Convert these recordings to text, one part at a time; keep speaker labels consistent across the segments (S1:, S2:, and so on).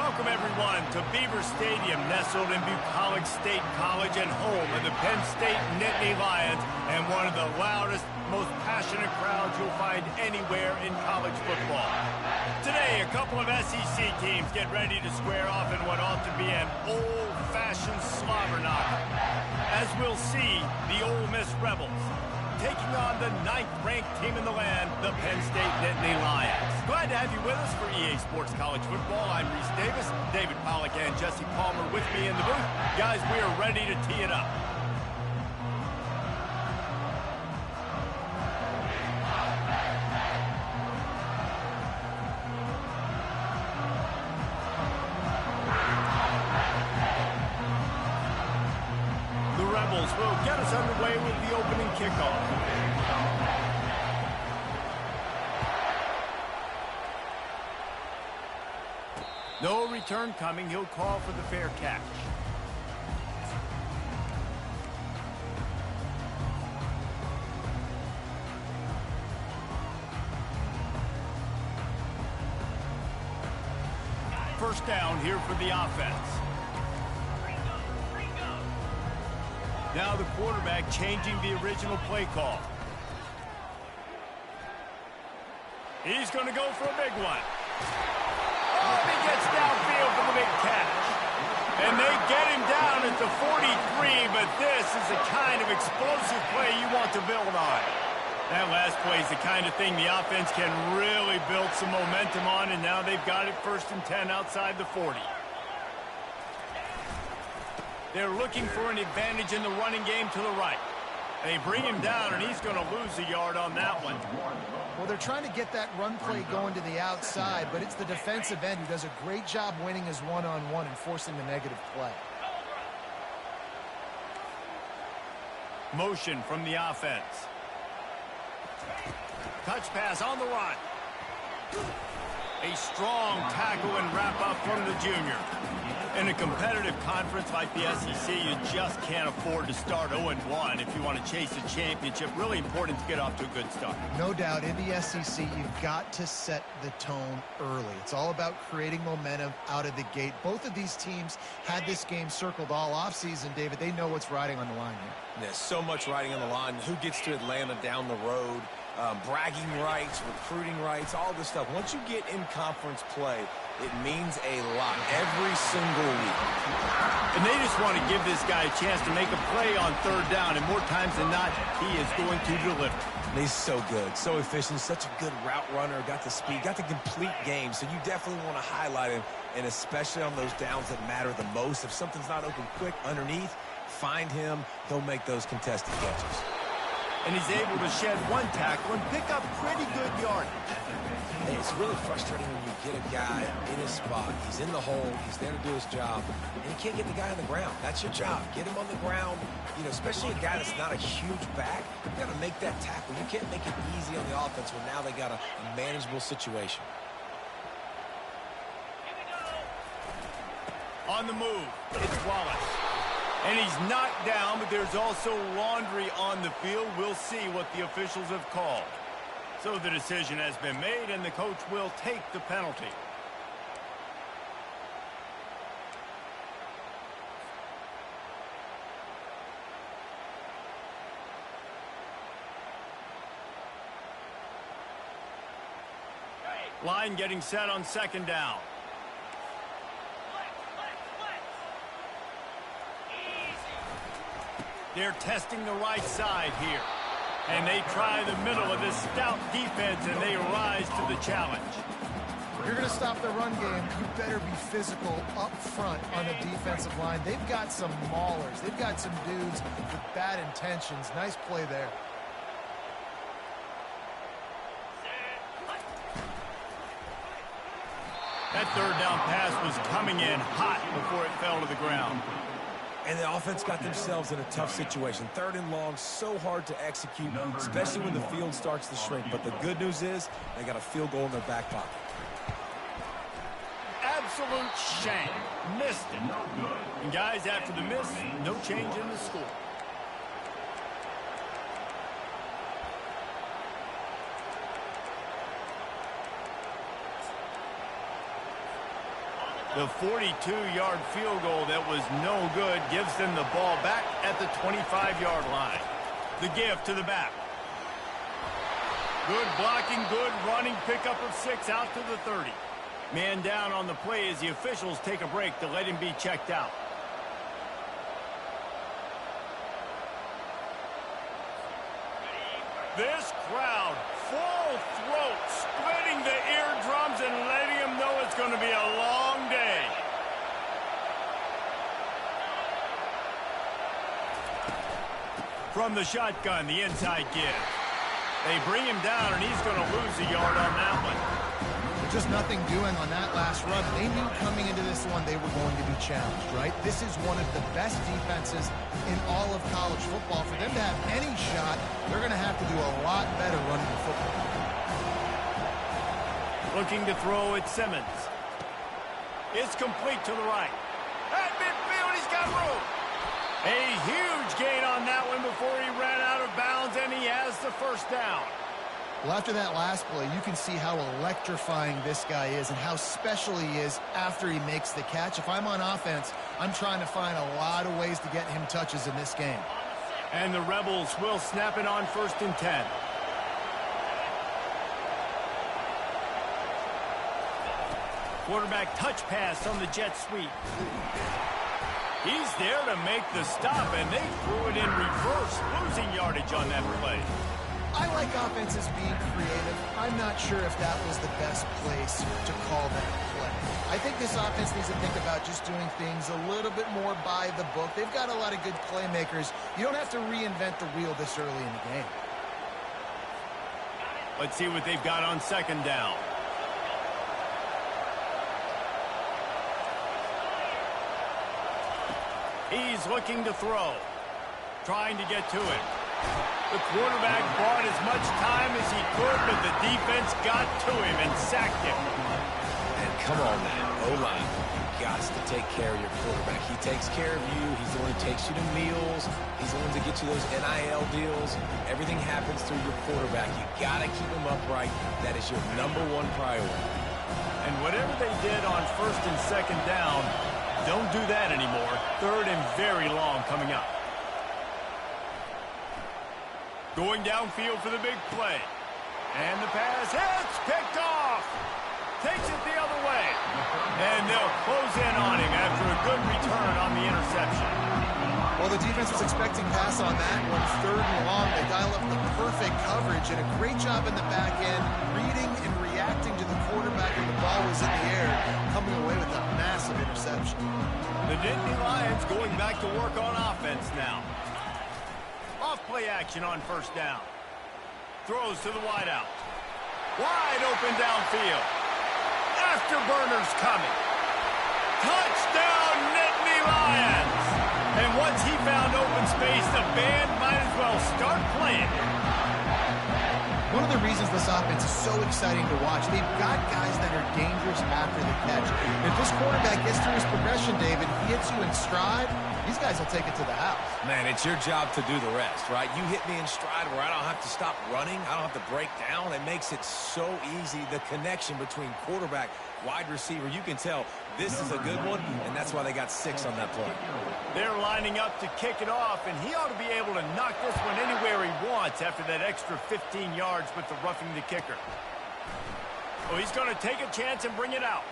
S1: Welcome, everyone, to Beaver Stadium, nestled in Bucolic State College and home of the Penn State Nittany Lions, and one of the loudest, most passionate crowds you'll find anywhere in college football. Today, a couple of SEC teams get ready to square off in what ought to be an old-fashioned slobber knocker. As we'll see, the Ole Miss Rebels taking on the 9th-ranked team in the land, the Penn State Nittany Lions. Glad to have you with us for EA Sports College Football. I'm Reese Davis, David Pollack, and Jesse Palmer with me in the booth. Guys, we are ready to tee it up. The Rebels will get us underway with the opening kickoff. No return coming. He'll call for the fair catch. First down here for the offense. Now the quarterback changing the original play call. He's going to go for a big one. Oh, he gets downfield for the big catch. And they get him down at the 43, but this is the kind of explosive play you want to build on. That last play is the kind of thing the offense can really build some momentum on, and now they've got it 1st and 10 outside the 40. They're looking for an advantage in the running game to the right. They bring him down, and he's going to lose a yard on that one.
S2: Well, they're trying to get that run play going to the outside, but it's the defensive end who does a great job winning his one-on-one and forcing the negative play.
S1: Motion from the offense. Touch pass on the run. A strong tackle and wrap-up from the junior. In a competitive conference like the SEC, you just can't afford to start 0-1 if you want to chase a championship. Really important to get off to a good start.
S2: No doubt, in the SEC, you've got to set the tone early. It's all about creating momentum out of the gate. Both of these teams had this game circled all offseason, David. They know what's riding on the line here.
S3: There's so much riding on the line. Who gets to Atlanta down the road? Bragging rights, recruiting rights, all this stuff. Once you get in conference play, it means a lot every single week.
S1: And they just want to give this guy a chance to make a play on 3rd down, and more times than not, he is going to deliver.
S3: And he's so good, so efficient, such a good route runner, got the speed, got the complete game, so you definitely want to highlight him, and especially on those downs that matter the most. If something's not open quick underneath, find him, he'll make those contested catches.
S1: And he's able to shed one tackle and pick up pretty good yardage.
S3: Hey, it's really frustrating when you get a guy in his spot. He's in the hole. He's there to do his job. And you can't get the guy on the ground. That's your job. Get him on the ground. You know, especially a guy that's not a huge back. You got to make that tackle. You can't make it easy on the offense when now they got a manageable situation.
S1: On the move, it's Wallace. And he's knocked down, but there's also laundry on the field. We'll see what the officials have called. So the decision has been made, and the coach will take the penalty. Line getting set on 2nd down. They're testing the right side here. And they try the middle of this stout defense, and they rise to the challenge.
S2: If you're going to stop the run game, you better be physical up front on the defensive line. They've got some maulers. They've got some dudes with bad intentions. Nice play there.
S1: That 3rd down pass was coming in hot before it fell to the ground.
S3: And the offense got themselves in a tough situation. 3rd and long, so hard to execute, especially when the field starts to shrink. But the good news is they got a field goal in their back pocket.
S1: Absolute shame. Missed it. And guys, after the miss, no change in the score. The 42-yard field goal that was no good gives them the ball back at the 25-yard line. The give to the back. Good blocking, good running, pickup of 6 out to the 30. Man down on the play as the officials take a break to let him be checked out. This crowd, full throat, splitting the eardrums and letting them know it's going to be a long day. From the shotgun, the inside give. They bring him down, and he's going to lose a yard on that one.
S2: Just nothing doing on that last run. They knew coming into this one they were going to be challenged, right? This is one of the best defenses in all of college football. For them to have any shot, they're going to have to do a lot better running the football.
S1: Looking to throw at Simmons. It's complete to the right. At midfield, he's got room. A huge gain on that one before he ran out of bounds, and he has the first down.
S2: Well, after that last play, you can see how electrifying this guy is and how special he is after he makes the catch. If I'm on offense, I'm trying to find a lot of ways to get him touches in this game.
S1: And the Rebels will snap it on 1st and 10. Quarterback touch pass on the jet sweep. He's there to make the stop, and they threw it in reverse, losing yardage on that play.
S2: I like offenses being creative. I'm not sure if that was the best place to call that play. I think this offense needs to think about just doing things a little bit more by the book. They've got a lot of good playmakers. You don't have to reinvent the wheel this early in the game.
S1: Let's see what they've got on 2nd down. He's looking to throw. Trying to get to it. The quarterback bought as much time as he could, but the defense got to him and sacked him.
S3: And come on, man. O-line, you got to take care of your quarterback. He takes care of you. He's the one who takes you to meals. He's the one to get you those NIL deals. Everything happens through your quarterback. You got to keep him upright. That is your #1 priority.
S1: And whatever they did on 1st and 2nd down, don't do that anymore. 3rd and very long coming up. Going downfield for the big play. And the pass hits, picked off. Takes it the other way. And they'll close in on him after a good return on the interception.
S2: Well, the defense was expecting pass on that one. 3rd and long. They dial up the perfect coverage and a great job in the back end, reading and reacting to the quarterback when the ball was in the air, coming away with a massive interception.
S1: The Nittany Lions going back to work on offense now. Off-play action on 1st down. Throws to the wideout. Wide open downfield. Afterburners coming. Touchdown, Nittany Lions! And once he found open space, the band might as well start playing.
S2: One of the reasons this offense is so exciting to watch, they've got guys that are dangerous after the catch. If this quarterback gets through his progression, David, he hits you in stride, these guys will take it to the house.
S3: Man, it's your job to do the rest, right? You hit me in stride where I don't have to stop running. I don't have to break down. It makes it so easy. The connection between quarterback, wide receiver, you can tell this is a good one, and that's why they got 6 on that play.
S1: They're lining up to kick it off, and he ought to be able to knock this one anywhere he wants after that extra 15 yards with the roughing the kicker. Oh, he's going to take a chance and bring it out.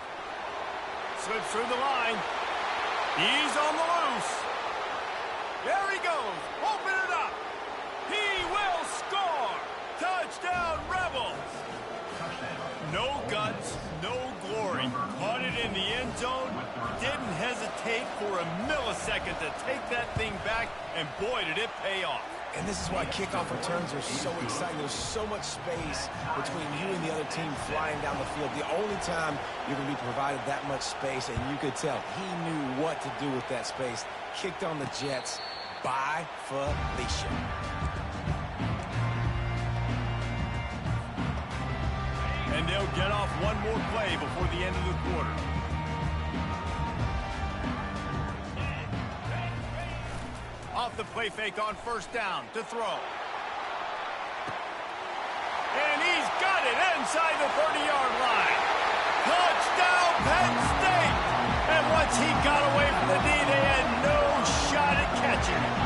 S1: Slips through the line. He's on the loose. There he goes. Open it up. He will score. Touchdown, Rebels. No guts, no glory. Caught it in the end zone. Didn't hesitate for a millisecond to take that thing back, and boy, did it pay off.
S3: And this is why kickoff returns are so exciting. There's so much space between you and the other team flying down the field. The only time you're going to be provided that much space, and you could tell he knew what to do with that space. Kicked on the Jets by Felicia.
S1: And they'll get off one more play before the end of the quarter. Off the play fake on 1st down to throw. And he's got it inside the 30-yard line. Touchdown, Penn State! Once he got away from the knee, they had no shot at catching him.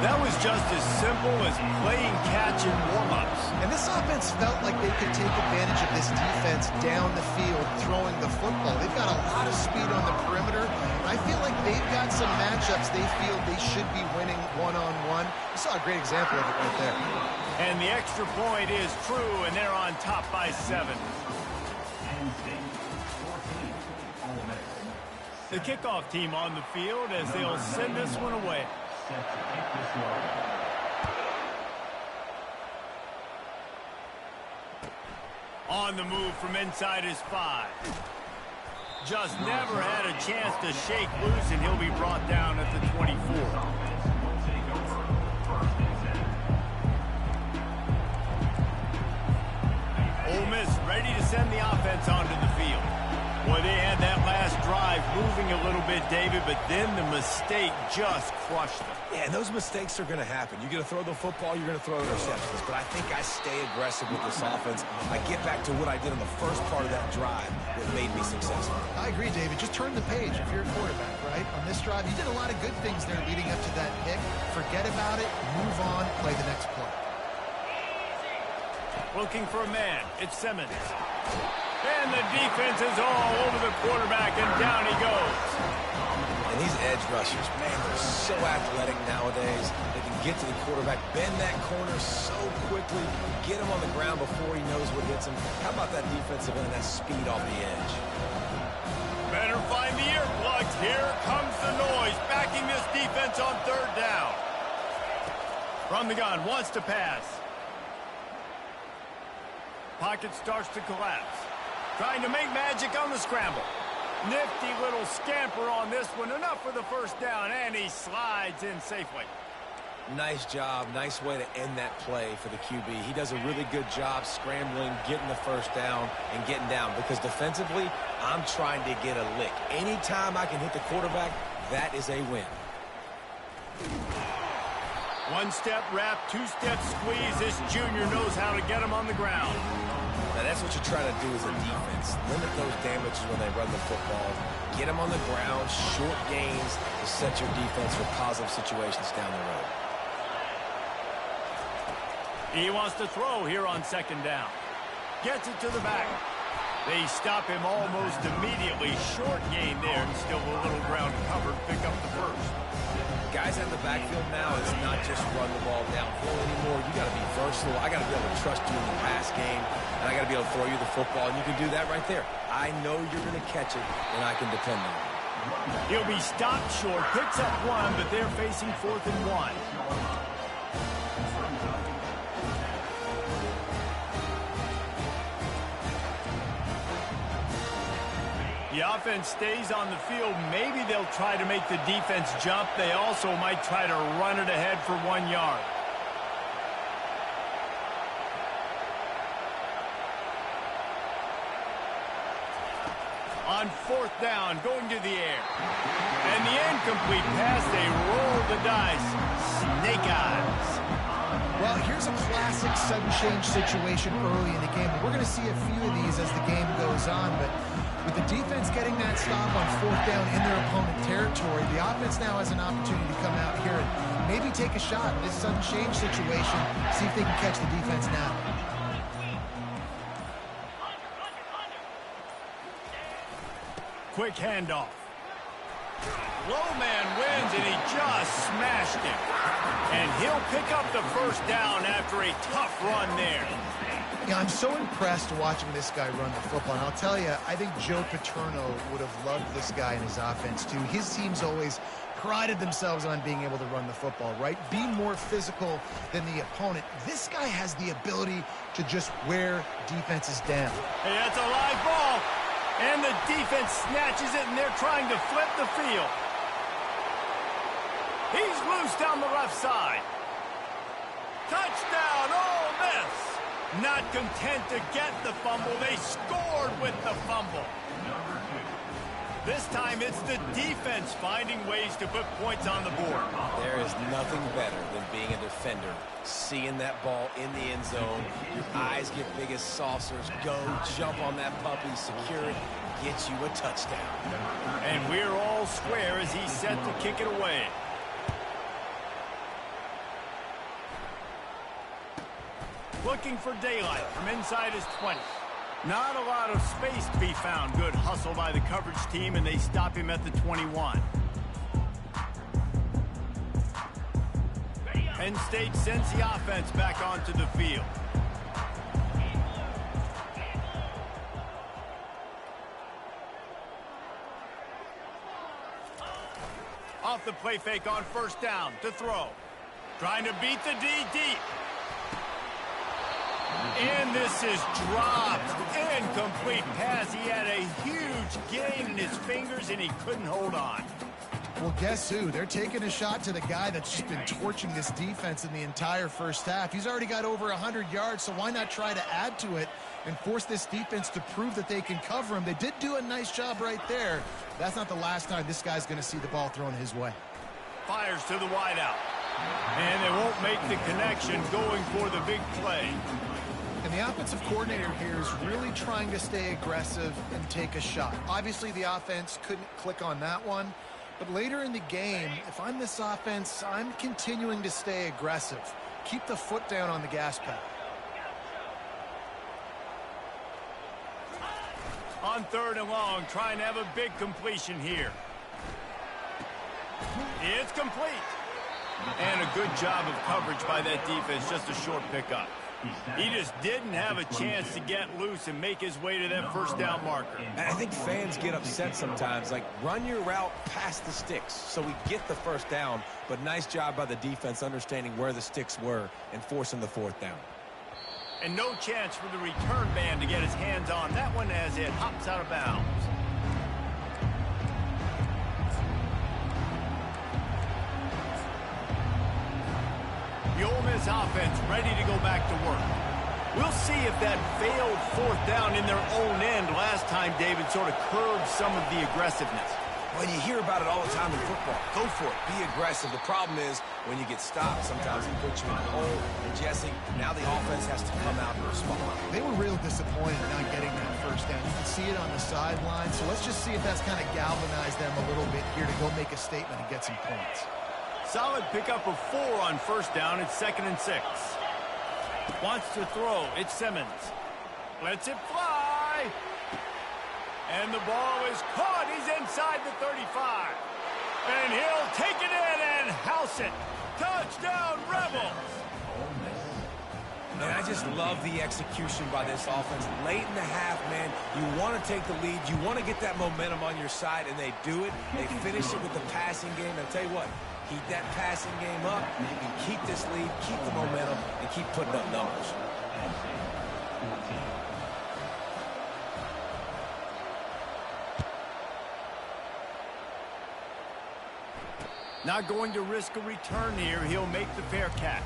S1: That was just as simple as playing catch in warm-ups.
S2: And this offense felt like they could take advantage of this defense down the field throwing the football. They've got a lot of speed on the perimeter. I feel like they've got some matchups they feel they should be winning one-on-one. We saw a great example of it right there.
S1: And the extra point is true, and they're on top by 7. The kickoff team on the field as they'll send this one away. On the move from inside his 5. Just never had a chance to shake loose, and he'll be brought down at the 24. Ole Miss ready to send the offense onto the field. Boy, they had that last drive moving a little bit, David, but then the mistake just crushed them.
S3: Yeah, and those mistakes are going to happen. You're going to throw the football, you're going to throw interceptions. But I think I stay aggressive with this offense. I get back to what I did on the first part of that drive that made me successful.
S2: I agree, David. Just turn the page if you're a quarterback, right? On this drive, you did a lot of good things there leading up to that pick. Forget about it, move on, play the next play.
S1: Looking for a man. It's Simmons. And the defense is all over the quarterback, and down he goes.
S3: And these edge rushers, man, they're so athletic nowadays. They can get to the quarterback, bend that corner so quickly, get him on the ground before he knows what hits him. How about that defensive end, that speed off the edge?
S1: Better find the earplugs. Here comes the noise, backing this defense on 3rd down. From the gun, wants to pass. Pocket starts to collapse. Trying to make magic on the scramble. Nifty little scamper on this one. Enough for the 1st down, and he slides in safely.
S3: Nice job. Nice way to end that play for the QB. He does a really good job scrambling, getting the 1st down, and getting down. Because defensively, I'm trying to get a lick. Anytime I can hit the quarterback, that is a win.
S1: 1-step wrap, 2-step squeeze. This junior knows how to get him on the ground.
S3: Now, that's what you try to do as a defense. Limit those damages when they run the football. Get them on the ground, short gains to set your defense for positive situations down the road.
S1: He wants to throw here on 2nd down. Gets it to the back. They stop him almost immediately. Short gain there, and still a little ground covered. Pick up the 1st.
S3: Guys in the backfield now is not just run the ball downfield anymore. You got to be versatile. I got to be able to trust you in the pass game, and I got to be able to throw you the football, and you can do that right there. I know you're going to catch it, and I can depend on it.
S1: He'll be stopped short, picks up 1, but they're facing 4th and 1. The offense stays on the field. Maybe they'll try to make the defense jump. They also might try to run it ahead for 1 yard. On 4th down, going to the air. And the incomplete pass, they roll the dice. Snake eyes.
S2: Well, here's a classic sudden change situation early in the game. We're going to see a few of these as the game goes on, but with the defense getting that stop on 4th down in their opponent territory, the offense now has an opportunity to come out here and maybe take a shot in this sudden change situation, see if they can catch the defense now.
S1: Quick handoff. Low man wins, and he just smashed him. And he'll pick up the 1st down after a tough run there.
S2: Yeah, I'm so impressed watching this guy run the football. And I'll tell you, I think Joe Paterno would have loved this guy in his offense, too. His teams always prided themselves on being able to run the football, right? Be more physical than the opponent. This guy has the ability to just wear defenses down.
S1: Hey, that's a live ball. And the defense snatches it, and they're trying to flip the field. He's loose down the left side. Touchdown, Ole Miss. Not content to get the fumble, they scored with the fumble. This time it's the defense finding ways to put points on the board.
S3: There is nothing better than being a defender. Seeing that ball in the end zone, your eyes get big as saucers. Go, jump on that puppy, secure it, get you a touchdown.
S1: And we're all square as he's set to kick it away. Looking for daylight from inside his 20. Not a lot of space to be found. Good hustle by the coverage team, and they stop him at the 21. Penn State sends the offense back onto the field. Off the play fake on first down to throw. Trying to beat the D deep. And this is dropped. Incomplete pass. He had a huge gain in his fingers, and he couldn't hold on.
S2: Well, guess who? They're taking a shot to the guy that's just been torching this defense in the entire first half. He's already got over 100 yards, so why not try to add to it and force this defense to prove that they can cover him? They did do a nice job right there. That's not the last time this guy's going to see the ball thrown his way.
S1: Fires to the wideout. And they won't make the connection going for the big play.
S2: And the offensive coordinator here is really trying to stay aggressive and take a shot. Obviously, the offense couldn't click on that one. But later in the game, if I'm this offense, I'm continuing to stay aggressive. Keep the foot down on the gas pedal.
S1: On third and long, trying to have a big completion here. It's complete. And a good job of coverage by that defense, just a short pickup. He just didn't have a chance to get loose and make his way to that first down marker.
S3: And I think fans get upset sometimes, like run your route past the sticks so we get the first down, but nice job by the defense understanding where the sticks were and forcing the fourth down.
S1: And no chance for the return man to get his hands on that one as it hops out of bounds. The Ole Miss offense ready to go back to work. We'll see if that failed fourth down in their own end last time, David, sort of curbed some of the aggressiveness.
S3: When you hear about it all the time in football, go for it, be aggressive. The problem is when you get stopped, sometimes it puts you in a hole. And Jesse, now the offense has to come out and respond.
S2: They were real disappointed not getting that first down. You can see it on the sideline. So let's just see if that's kind of galvanized them a little bit here to go make a statement and get some points.
S1: Solid pickup of 4 on first down. It's 2nd and 6. Wants to throw. It's Simmons. Lets it fly. And the ball is caught. He's inside the 35. And he'll take it in and house it. Touchdown, Rebels.
S3: And I just love the execution by this offense. Late in the half, man, you want to take the lead. You want to get that momentum on your side, and they do it. They finish it with the passing game. And I'll tell you what, keep that passing game up. You can keep this lead, keep the momentum, and keep putting up numbers.
S1: Not going to risk a return here. He'll make the fair catch.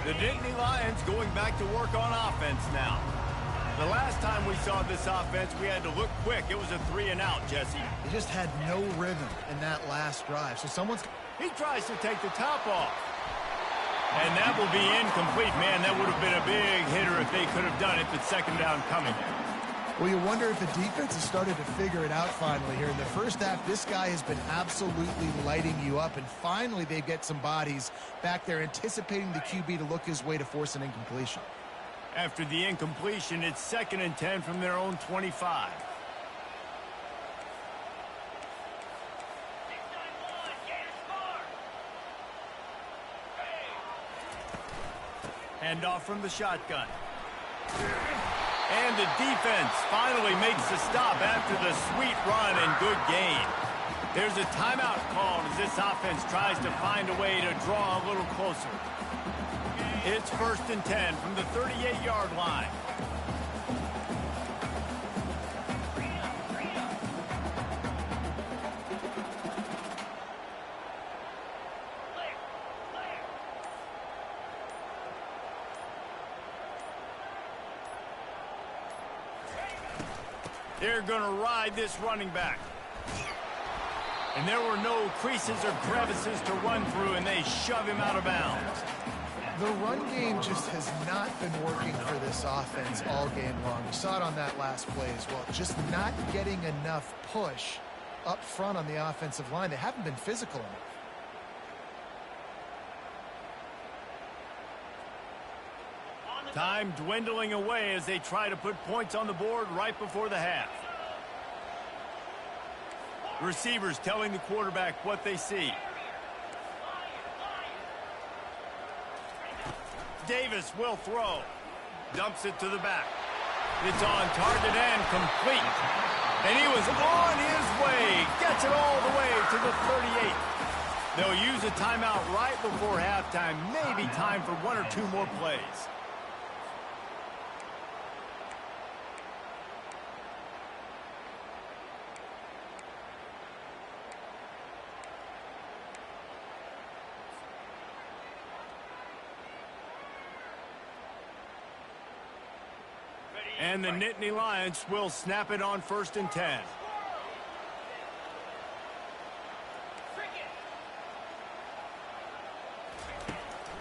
S1: The Nittany Lions going back to work on offense now. The last time we saw this offense, we had to look quick. It was a 3-and-out, Jesse.
S2: They just had no rhythm in that last drive. So
S1: He tries to take the top off. And that will be incomplete. Man, that would have been a big hitter if they could have done it, but second down coming.
S2: Well, you wonder if the defense has started to figure it out finally here. In the first half, this guy has been absolutely lighting you up, and finally they get some bodies back there anticipating the QB to look his way to force an incompletion.
S1: After the incompletion, it's 2nd and 10 from their own 25. Hand off from the shotgun. And the defense finally makes the stop after the sweet run and good gain. There's a timeout called as this offense tries to find a way to draw a little closer. It's 1st and 10 from the 38-yard line. They're going to ride this running back. And there were no creases or crevices to run through, and they shove him out of bounds.
S2: The run game just has not been working for this offense all game long. We saw it on that last play as well. Just not getting enough push up front on the offensive line. They haven't been physical enough.
S1: Time dwindling away as they try to put points on the board right before the half. Receivers telling the quarterback what they see. Davis will throw. Dumps it to the back. It's on target and complete. And he was on his way. Gets it all the way to the 38. They'll use a timeout right before halftime. Maybe time for one or two more plays. And the Nittany Lions will snap it on 1st and 10.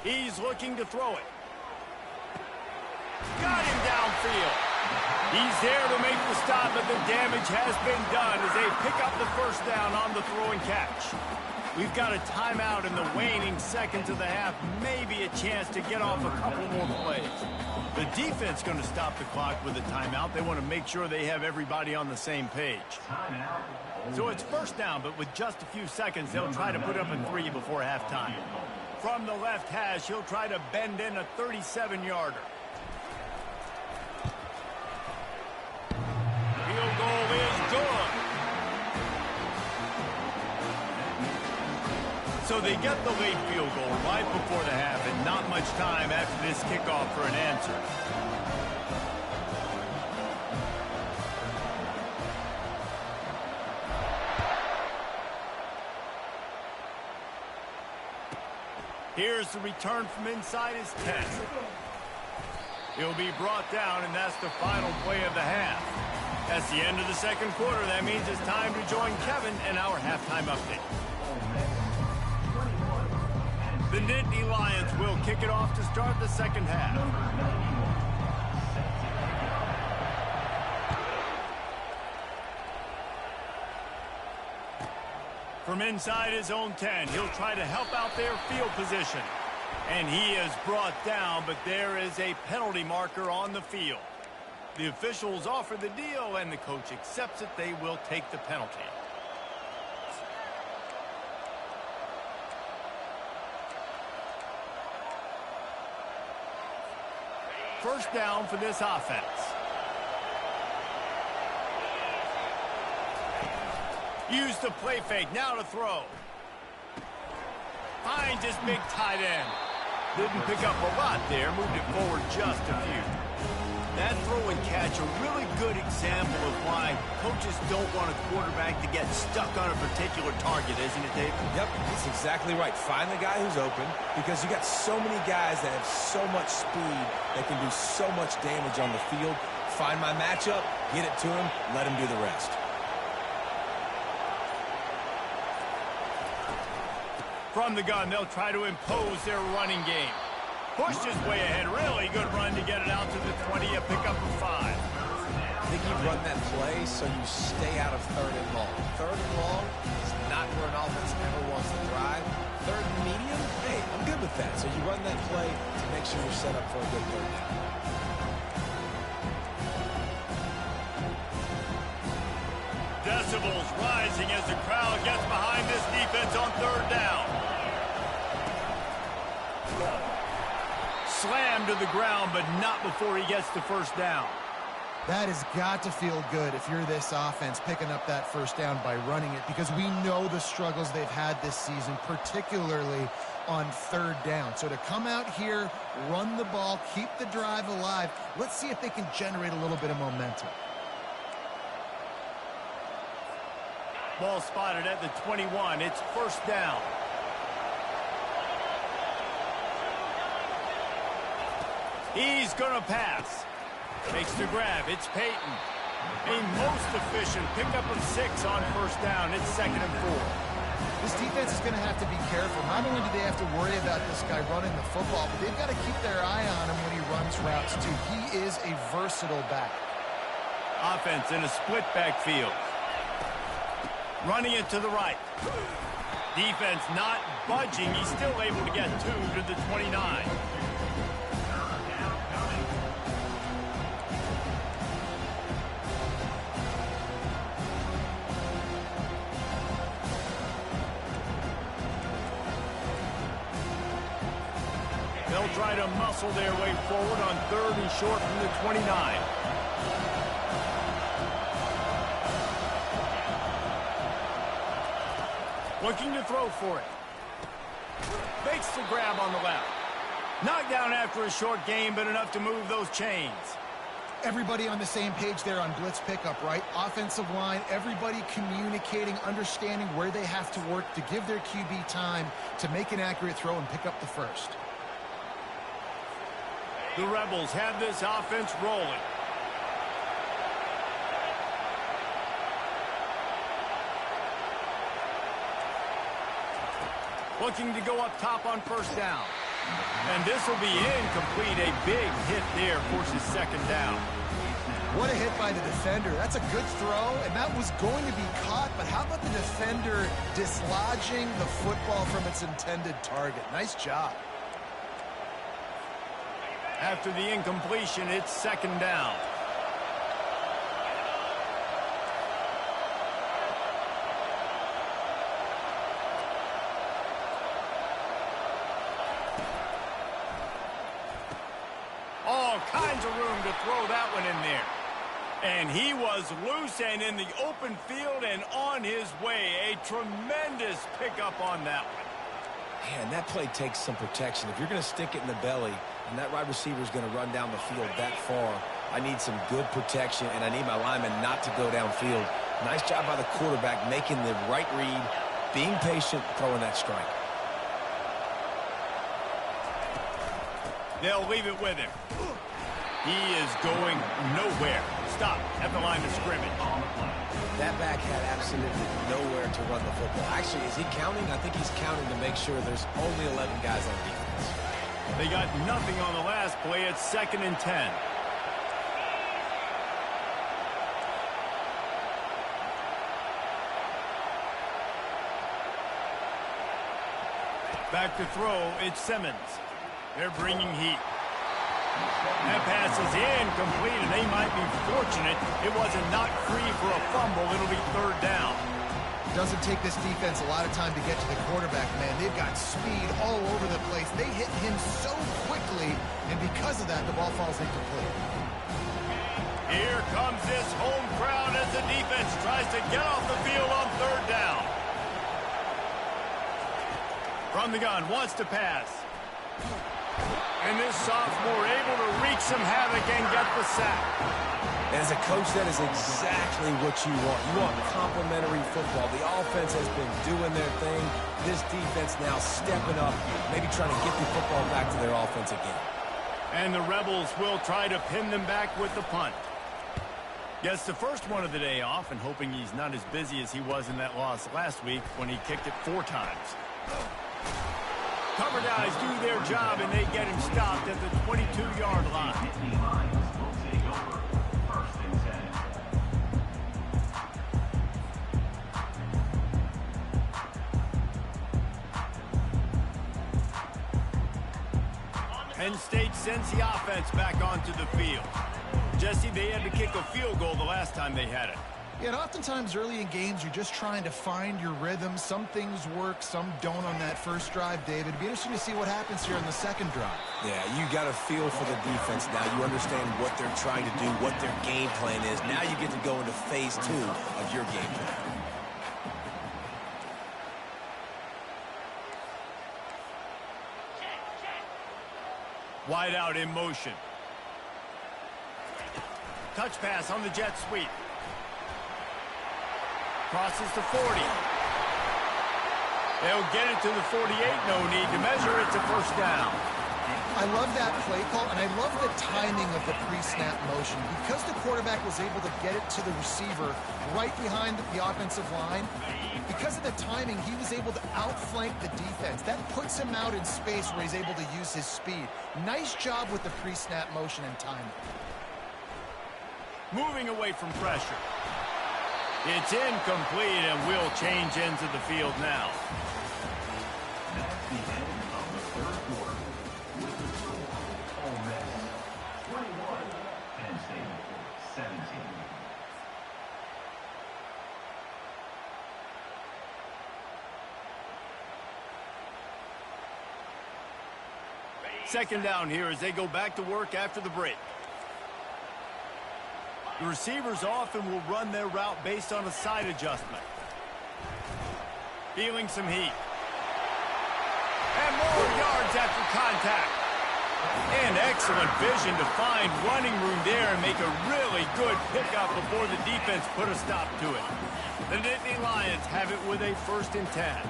S1: He's looking to throw it. Got him downfield. He's there to make the stop, but the damage has been done as they pick up the first down on the throw and catch. We've got a timeout in the waning seconds of the half. Maybe a chance to get off a couple more plays. The defense going to stop the clock with a timeout. They want to make sure they have everybody on the same page. So it's first down, but with just a few seconds, they'll try to put up a 3 before halftime. From the left hash, he'll try to bend in a 37-yarder. Field goal is good. So they get the late field goal right before the half, and not much time after this kickoff for an answer. Here's the return from inside his 10. He'll be brought down, and that's the final play of the half. That's the end of the second quarter. That means it's time to join Kevin and our halftime update. The Nittany Lions will kick it off to start the second half. From inside his own 10, he'll try to help out their field position. And he is brought down, but there is a penalty marker on the field. The officials offer the deal, and the coach accepts it. They will take the penalty. First down for this offense. Use the play fake, now to throw. Finds his big tight end. Didn't pick up a lot there, moved it forward just a few. That throw and catch, a really good example of why coaches don't want a quarterback to get stuck on a particular target, isn't it, Dave?
S3: Yep, that's exactly right. Find the guy who's open, because you got so many guys that have so much speed that can do so much damage on the field. Find my matchup, get it to him, let him do the rest.
S1: From the gun, they'll try to impose their running game. Pushed his way ahead. Really good run to get it out to the 20, a pickup of 5.
S3: I think you run that play so you stay out of 3rd and long. 3rd and long is not where an offense ever wants to thrive. 3rd and medium, hey, I'm good with that. So you run that play to make sure you're set up for a good 3rd down.
S1: Decibels rising as the crowd gets behind this defense on 3rd down. Slammed to the ground, but not before he gets the first down.
S2: That has got to feel good if you're this offense picking up that first down by running it, because we know the struggles they've had this season, particularly on 3rd down. So to come out here, run the ball, keep the drive alive, let's see if they can generate a little bit of momentum.
S1: Ball spotted at the 21. It's first down. He's going to pass. Makes the grab. It's Peyton. A most efficient pickup of 6 on first down. It's 2nd and 4.
S2: This defense is going to have to be careful. Not only do they have to worry about this guy running the football, but they've got to keep their eye on him when he runs routes, too. He is a versatile back.
S1: Offense in a split backfield. Running it to the right. Defense not budging. He's still able to get 2 to the 29. They'll try to muscle their way forward on 3rd and short from the 29. Looking to throw for it. Fakes the grab on the left. Knocked down after a short gain, but enough to move those chains.
S2: Everybody on the same page there on blitz pickup, right? Offensive line, everybody communicating, understanding where they have to work to give their QB time to make an accurate throw and pick up the first.
S1: The Rebels have this offense rolling. Looking to go up top on first down. And this will be incomplete. A big hit there forces 2nd down.
S2: What a hit by the defender. That's a good throw, and that was going to be caught, but how about the defender dislodging the football from its intended target? Nice job.
S1: After the incompletion, it's 2nd down. All kinds of room to throw that one in there. And he was loose and in the open field and on his way. A tremendous pickup on that one.
S3: Man, that play takes some protection. If you're going to stick it in the belly and that wide receiver is going to run down the field that far, I need some good protection, and I need my lineman not to go downfield. Nice job by the quarterback making the right read, being patient, throwing that strike.
S1: They'll leave it with him. He is going nowhere. Stop at the line of scrimmage.
S3: That back had absolutely nowhere to run the football. Actually, is he counting? I think he's counting to make sure there's only 11 guys on defense.
S1: They got nothing on the last play. It's 2nd and 10. Back to throw. It's Simmons. They're bringing heat. That pass is incomplete, and they might be fortunate it wasn't knocked free for a fumble. It'll be 3rd down.
S2: Doesn't take this defense a lot of time to get to the quarterback, man. They've got speed all over the place. They hit him so quickly, and because of that, the ball falls incomplete.
S1: Here comes this home crowd as the defense tries to get off the field on 3rd down. From the gun, wants to pass. And this sophomore able to wreak some havoc and get the sack.
S3: And as a coach, that is exactly what you want. You want complementary football. The offense has been doing their thing. This defense now stepping up, maybe trying to get the football back to their offense again.
S1: And the Rebels will try to pin them back with the punt. Gets the first one of the day off and hoping he's not as busy as he was in that loss last week when he kicked it 4 times. Cover guys do their job, and they get him stopped at the 22-yard line. Penn State sends the offense back onto the field. Jesse, they had to kick a field goal the last time they had it.
S2: Yeah, and oftentimes early in games, you're just trying to find your rhythm. Some things work, some don't on that first drive, David. It'd be interesting to see what happens here on the second drive.
S3: Yeah, you got a feel for the defense now. You understand what they're trying to do, what their game plan is. Now you get to go into phase 2 of your game plan.
S1: Wide out in motion. Touch pass on the jet sweep. Crosses the 40. They'll get it to the 48. No need to measure. It's a first down.
S2: I love that play call, and I love the timing of the pre-snap motion. Because the quarterback was able to get it to the receiver right behind the offensive line, because of the timing, he was able to outflank the defense. That puts him out in space where he's able to use his speed. Nice job with the pre-snap motion and timing.
S1: Moving away from pressure. It's incomplete, and we'll change ends of the field now.
S4: That's the end of the third quarter. With the score, Ole Miss 21, Penn State 17.
S1: Second down here as they go back to work after the break. The receivers often will run their route based on a side adjustment. Feeling some heat. And more yards after contact. And excellent vision to find running room there and make a really good pickup before the defense put a stop to it. The Nittany Lions have it with a 1st and 10.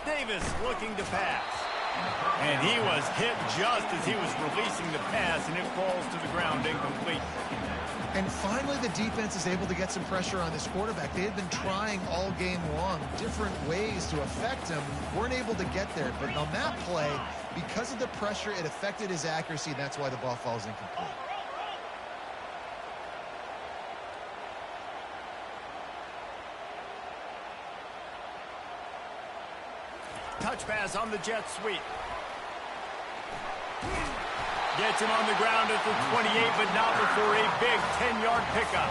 S1: Davis looking to pass. And he was hit just as he was releasing the pass, and it falls to the ground incomplete.
S2: And finally, the defense is able to get some pressure on this quarterback. They had been trying all game long different ways to affect him. Weren't able to get there. But on that play, because of the pressure, it affected his accuracy, and that's why the ball falls incomplete.
S1: Touch pass on the jet sweep. Gets him on the ground at the 28, but not before a big 10-yard pickup.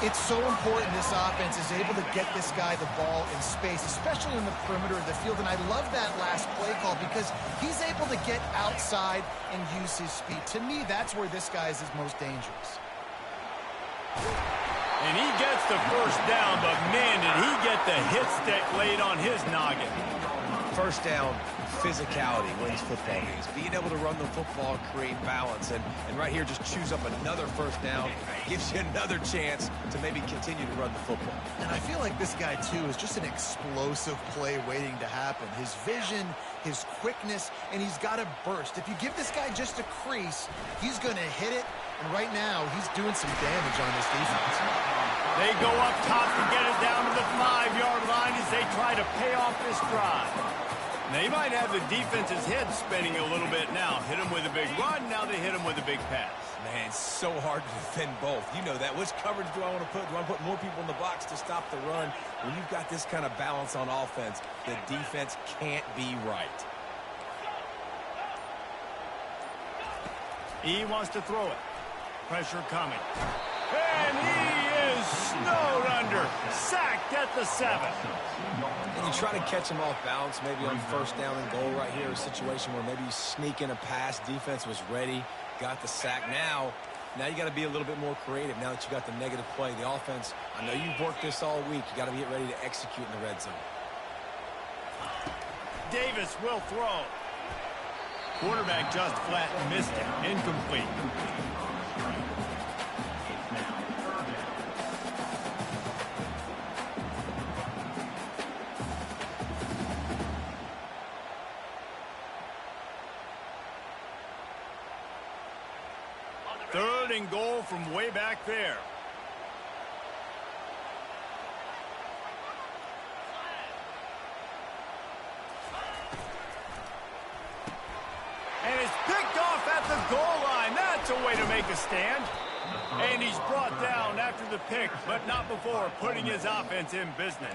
S2: It's so important this offense is able to get this guy the ball in space, especially in the perimeter of the field. And I love that last play call because he's able to get outside and use his speed. To me, that's where this guy is his most dangerous.
S1: And he gets the 1st down, but man, did he get the hit stick laid on his noggin.
S3: First down, physicality wins football games. Being able to run the football, create balance, and right here just choose up another 1st down, gives you another chance to maybe continue to run the football.
S2: And I feel like this guy, too, is just an explosive play waiting to happen. His vision, his quickness, and he's got a burst. If you give this guy just a crease, he's going to hit it, and right now he's doing some damage on this defense.
S1: They go up top to get it down to the 5-yard line as they try to pay off this drive. They might have the defense's head spinning a little bit now. Hit him with a big run, now they hit him with a big pass.
S3: Man, it's so hard to defend both. You know that. Which coverage do I want to put? Do I want to put more people in the box to stop the run? When you've got this kind of balance on offense, the defense can't be right.
S1: He wants to throw it. Pressure coming. And he is snowed under. Sacked at the 7.
S3: And you try to catch him off balance, maybe on 1st down and goal right here, a situation where maybe you sneak in a pass, defense was ready, got the sack. Now you got to be a little bit more creative now that you got the negative play. The offense, I know you've worked this all week. You got to get ready to execute in the red zone.
S1: Davis will throw. Quarterback just flat missed it. Incomplete. Third and goal from way back there. And it's picked off at the goal line. That's a way to make a stand. And he's brought down after the pick, but not before putting his offense in business.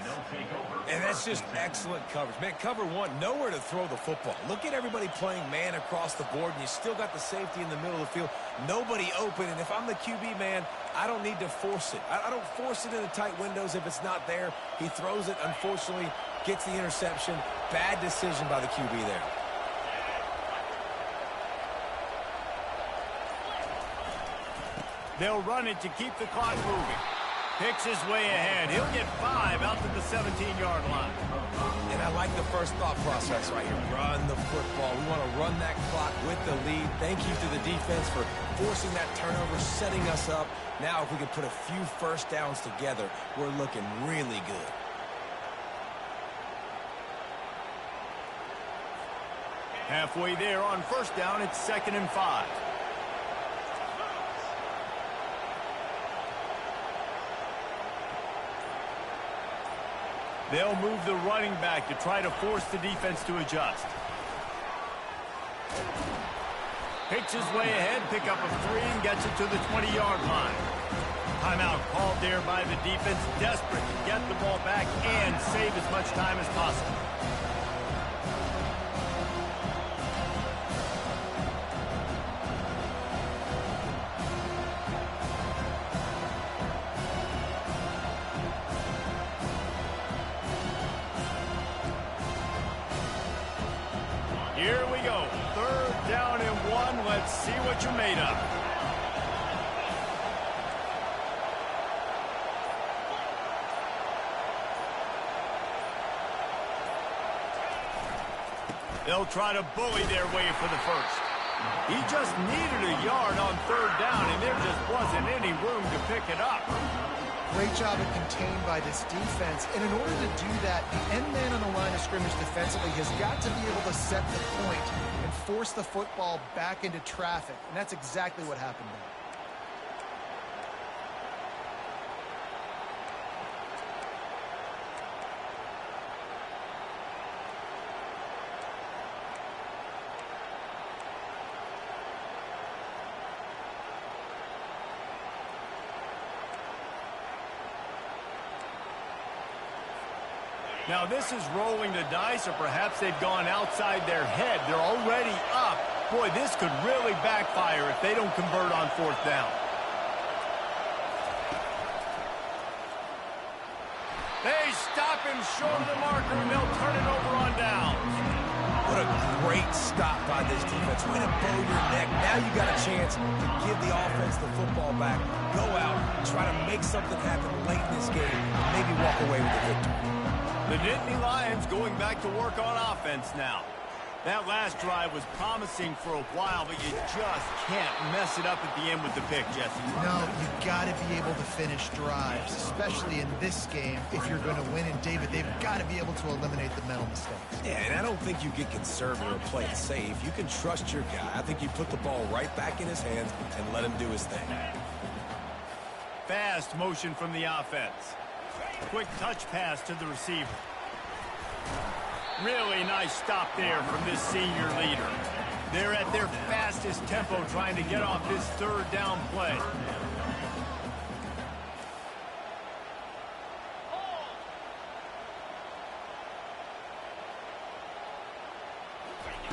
S3: And that's just excellent coverage. Man, cover one, nowhere to throw the football. Look at everybody playing man across the board, and you still got the safety in the middle of the field. Nobody open, and if I'm the QB, man, I don't need to force it. I don't force it into tight windows if it's not there. He throws it, unfortunately, gets the interception. Bad decision by the QB there.
S1: They'll run it to keep the clock moving. Picks his way ahead. He'll get 5 out to the 17-yard line.
S3: And I like the first thought process right here. Run the football. We want to run that clock with the lead. Thank you to the defense for forcing that turnover, setting us up. Now if we can put a few 1st downs together, we're looking really good.
S1: Halfway there on first down, it's 2nd and 5. They'll move the running back to try to force the defense to adjust. Picks his way ahead, pick up a 3, and gets it to the 20-yard line. Timeout called there by the defense, desperate to get the ball back and save as much time as possible. Here we go. 3rd down and 1. Let's see what you're made of. They'll try to bully their way for the first. He just needed a yard on 3rd down, and there just wasn't any room to pick it up.
S2: Great job of contained by this defense. And in order to do that, the end man on the line of scrimmage defensively has got to be able to set the point and force the football back into traffic. And that's exactly what happened there.
S1: Now this is rolling the dice, or perhaps they've gone outside their head. They're already up. Boy, this could really backfire if they don't convert on 4th down. They stop him short of the marker, and they'll turn it over on downs.
S3: What a great stop by this defense. Way to bow your neck. Now you got a chance to give the offense the football back, go out, try to make something happen late in this game, and maybe walk away with the victory.
S1: The Nittany Lions going back to work on offense now. That last drive was promising for a while, but you just can't mess it up at the end with the pick, Jesse.
S2: No, you've got to be able to finish drives, especially in this game. If you're going to win, and David, they've got to be able to eliminate the mental mistakes.
S3: Yeah, and I don't think you get conservative or play it safe. You can trust your guy. I think you put the ball right back in his hands and let him do his thing.
S1: Fast motion from the offense. Quick touch pass to the receiver. Really nice stop there from this senior leader. They're at their fastest tempo trying to get off this 3rd down play.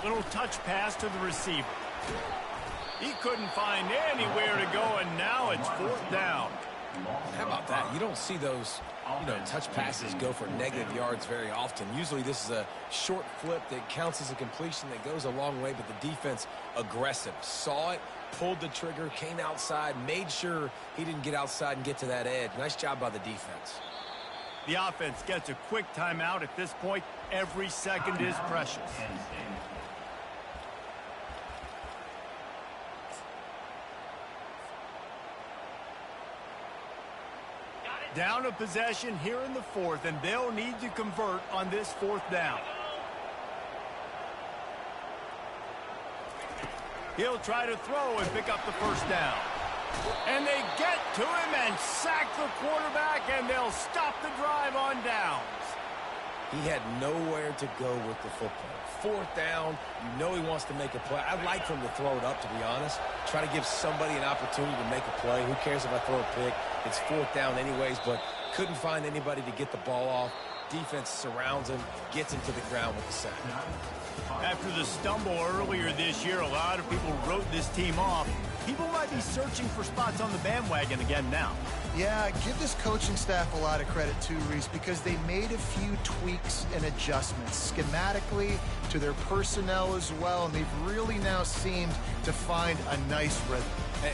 S1: Little touch pass to the receiver. He couldn't find anywhere to go, and now it's 4th down.
S3: How about that? You don't see those, touch passes go for negative yards very often. Usually this is a short flip that counts as a completion that goes a long way, but the defense aggressive. Saw it, pulled the trigger, came outside, made sure he didn't get outside and get to that edge. Nice job by the defense.
S1: The offense gets a quick timeout at this point. Every second is precious. Down a possession here in the 4th, and they'll need to convert on this 4th down. He'll try to throw and pick up the first down. And they get to him and sack the quarterback, and they'll stop the drive on downs.
S3: He had nowhere to go with the football. 4th down, he wants to make a play. I'd like for him to throw it up, to be honest. Try to give somebody an opportunity to make a play. Who cares if I throw a pick? It's 4th down anyways, but couldn't find anybody to get the ball off. Defense surrounds him, gets him to the ground with the sack.
S1: After the stumble earlier this year, a lot of people wrote this team off. People might be searching for spots on the bandwagon again now.
S2: Yeah, give this coaching staff a lot of credit too, Reese, because they made a few tweaks and adjustments schematically to their personnel as well, and they've really now seemed to find a nice rhythm.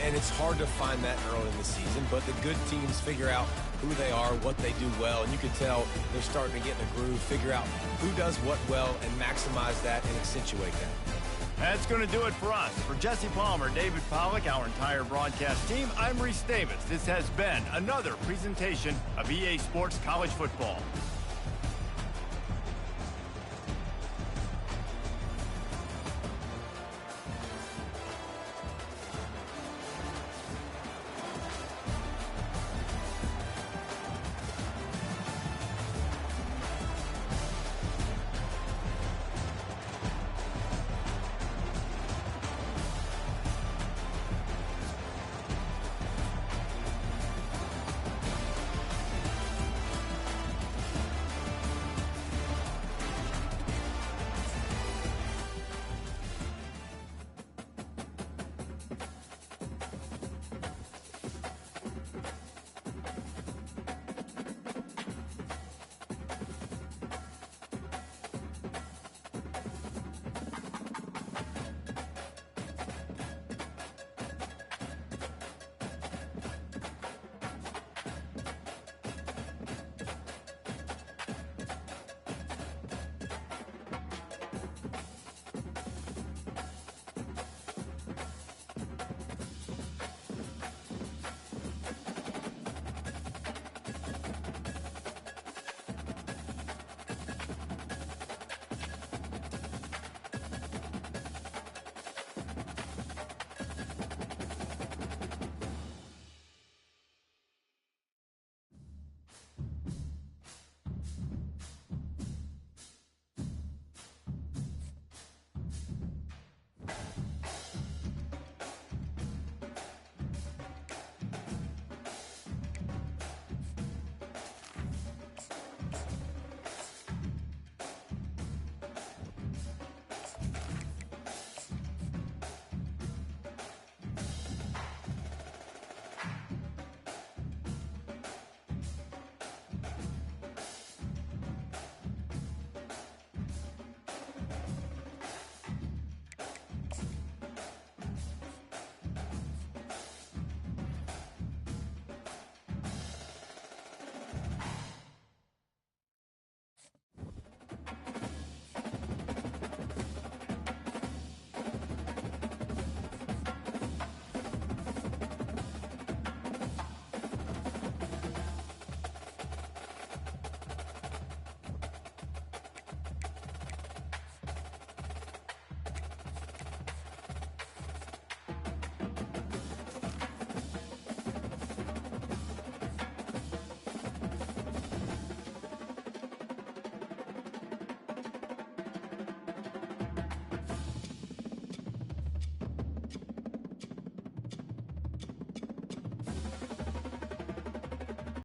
S3: And it's hard to find that early in the season, but the good teams figure out who they are, what they do well, and you can tell they're starting to get in a groove, figure out who does what well, and maximize that and accentuate that.
S1: That's going to do it for us. For Jesse Palmer, David Pollack, our entire broadcast team, I'm Reese Davis. This has been another presentation of EA Sports College Football.